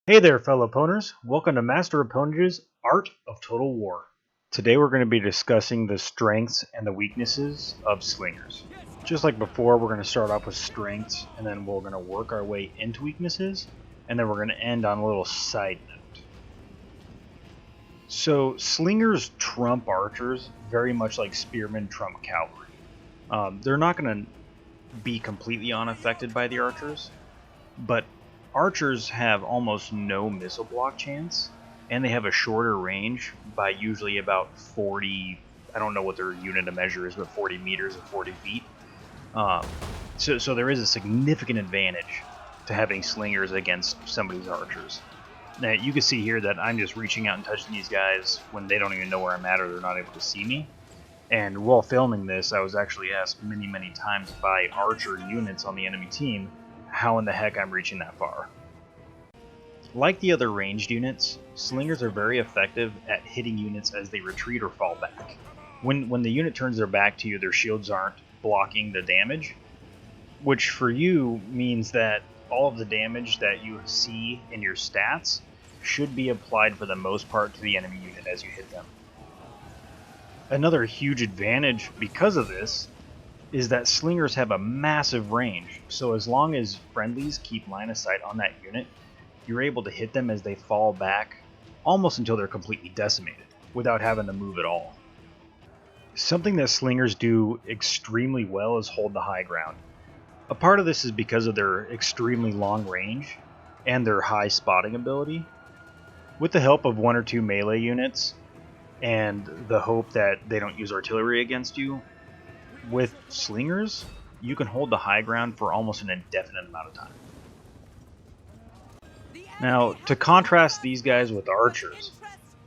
Hey there, fellow pwners. Welcome to MasterofPwnage's Art of Total War. Today we're going to be discussing the strengths and the weaknesses of Slingers. Just like before, we're going to start off with strengths, and then we're going to work our way into weaknesses, and then we're going to end on a little side note. So, Slingers trump archers very much like spearmen trump cavalry. They're not going to be completely unaffected by the archers, but archers have almost no missile block chance, and they have a shorter range by usually about 40, I don't know what their unit of measure is, but 40 meters or 40 feet. So there is a significant advantage to having slingers against somebody's archers. Now you can see here that I'm just reaching out and touching these guys when they don't even know where I'm at or they're not able to see me. And while filming this, I was actually asked many times by archer units on the enemy team how in the heck I'm reaching that far. Like the other ranged units, slingers are very effective at hitting units as they retreat or fall back. When the unit turns their back to you, their shields aren't blocking the damage, which for you means that all of the damage that you see in your stats should be applied for the most part to the enemy unit as you hit them. Another huge advantage because of this is that slingers have a massive range, so as long as friendlies keep line of sight on that unit, you're able to hit them as they fall back almost until they're completely decimated, without having to move at all. Something that slingers do extremely well is hold the high ground. A part of this is because of their extremely long range and their high spotting ability. With the help of one or two melee units, and the hope that they don't use artillery against you, with slingers, you can hold the high ground for almost an indefinite amount of time. Now, to contrast these guys with archers,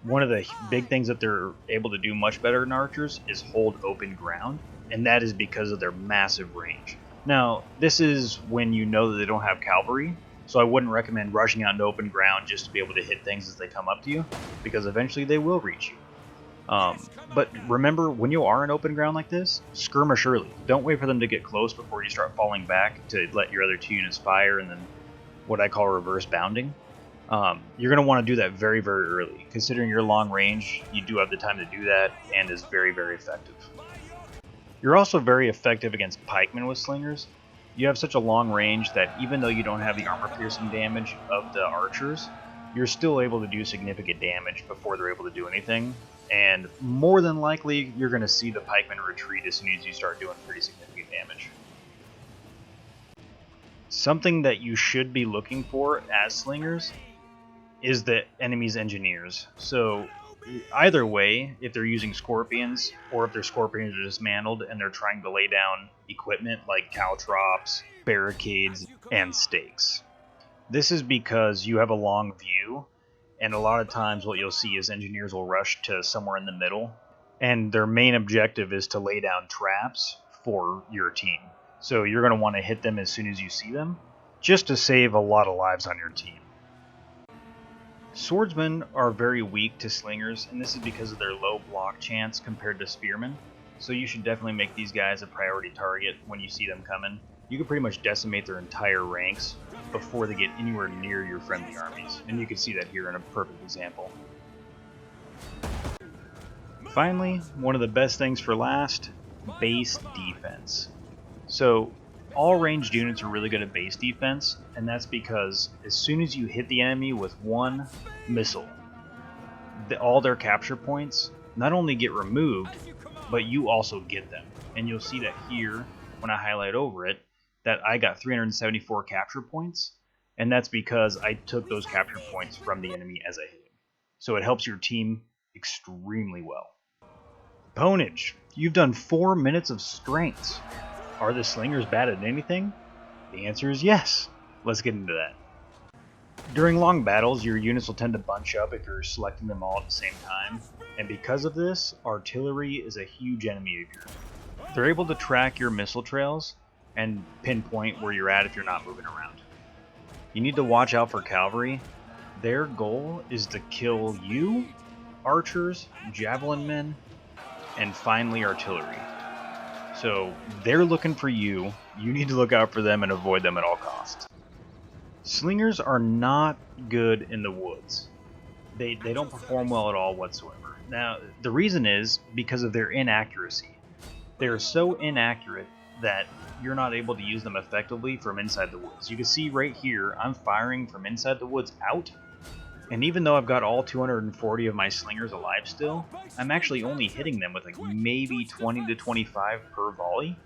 one of the big things that they're able to do much better than archers is hold open ground, and that is because of their massive range. Now, this is when you know that they don't have cavalry, so I wouldn't recommend rushing out into open ground just to be able to hit things as they come up to you, because eventually they will reach you. But remember, when you are in open ground like this, skirmish early. Don't wait for them to get close before you start falling back to let your other two units fire and then what I call reverse bounding. You're going to want to do that very early. Considering your long range, you do have the time to do that, and is very effective. You're also very effective against pikemen with slingers. You have such a long range that even though you don't have the armor-piercing damage of the archers, you're still able to do significant damage before they're able to do anything, and more than likely you're going to see the pikemen retreat as soon as you start doing pretty significant damage. Something that you should be looking for as slingers is the enemy's engineers. So either way, if they're using scorpions or if their scorpions are dismantled and they're trying to lay down equipment like caltrops, barricades, and stakes. This is because you have a long view, and a lot of times what you'll see is engineers will rush to somewhere in the middle, and their main objective is to lay down traps for your team. So you're going to want to hit them as soon as you see them, just to save a lot of lives on your team. Swordsmen are very weak to slingers, and this is because of their low block chance compared to spearmen, so you should definitely make these guys a priority target when you see them coming. You can pretty much decimate their entire ranks before they get anywhere near your friendly armies, and you can see that here in a perfect example. Finally, one of the best things for last, base defense. So all ranged units are really good at base defense, and that's because as soon as you hit the enemy with one missile, all their capture points not only get removed, but you also get them. And you'll see that here when I highlight over it, that I got 374 capture points, and that's because I took those capture points from the enemy as I hit him. So it helps your team extremely well. Pwnage, you've done 4 minutes of strengths. Are the slingers bad at anything? The answer is yes. Let's get into that. During long battles, your units will tend to bunch up if you're selecting them all at the same time, and because of this, artillery is a huge enemy of yours. They're able to track your missile trails and pinpoint where you're at if you're not moving around. You need to watch out for cavalry. Their goal is to kill you, archers, javelin men, and finally artillery. So they're looking for you. You need to look out for them and avoid them at all costs. Slingers are not good in the woods. They don't perform well at all whatsoever. Now, the reason is because of their inaccuracy. They are so inaccurate that you're not able to use them effectively from inside the woods. You can see right here, I'm firing from inside the woods out, and even though I've got all 240 of my slingers alive still, I'm actually only hitting them with like maybe 20 to 25 per volley.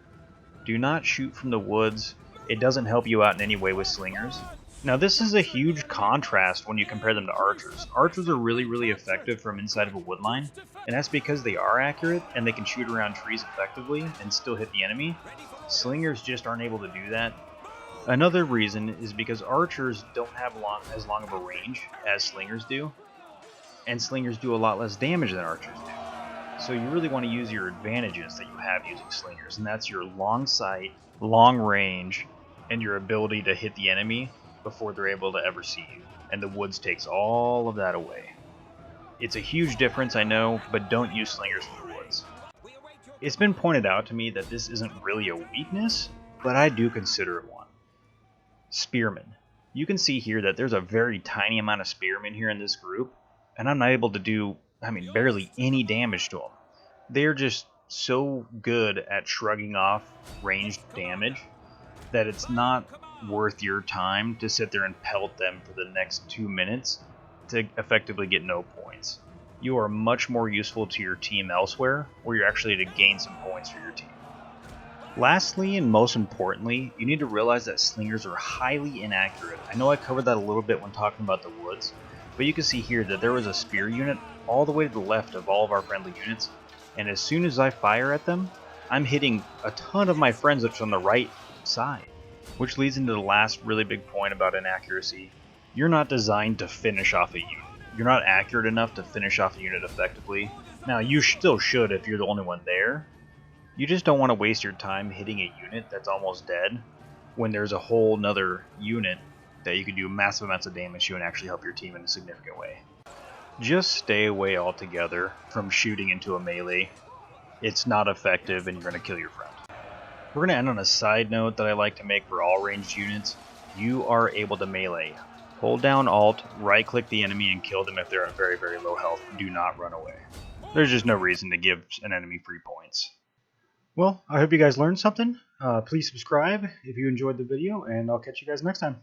Do not shoot from the woods. It doesn't help you out in any way with slingers. Now this is a huge contrast when you compare them to archers. Archers are really effective from inside of a wood line, and that's because they are accurate and they can shoot around trees effectively and still hit the enemy. Slingers just aren't able to do that. Another reason is because archers don't have as long of a range as slingers do, and slingers do a lot less damage than archers do. So you really want to use your advantages that you have using slingers, and that's your long sight, long range, and your ability to hit the enemy before they're able to ever see you, and the woods takes all of that away. It's a huge difference, I know, but don't use slingers in the woods. It's been pointed out to me that this isn't really a weakness, but I do consider it one. Spearmen. You can see here that there's a very tiny amount of spearmen here in this group, and I'm not able to do, barely any damage to them. They're just so good at shrugging off ranged damage that it's not worth your time to sit there and pelt them for the next 2 minutes to effectively get no points. You are much more useful to your team elsewhere, where you're actually to gain some points for your team. Lastly, and most importantly, you need to realize that slingers are highly inaccurate. I know I covered that a little bit when talking about the woods, but you can see here that there was a spear unit all the way to the left of all of our friendly units, and as soon as I fire at them, I'm hitting a ton of my friends which are on the right side. Which leads into the last really big point about inaccuracy. You're not designed to finish off a unit. You're not accurate enough to finish off a unit effectively. Now, you still should if you're the only one there. You just don't want to waste your time hitting a unit that's almost dead when there's a whole nother unit that you can do massive amounts of damage to and actually help your team in a significant way. Just stay away altogether from shooting into a melee. It's not effective and you're going to kill your friend. We're going to end on a side note that I like to make for all ranged units. You are able to melee. Hold down Alt, right click the enemy and kill them if they're at very low health. Do not run away. There's just no reason to give an enemy free points. Well, I hope you guys learned something. Please subscribe if you enjoyed the video, and I'll catch you guys next time.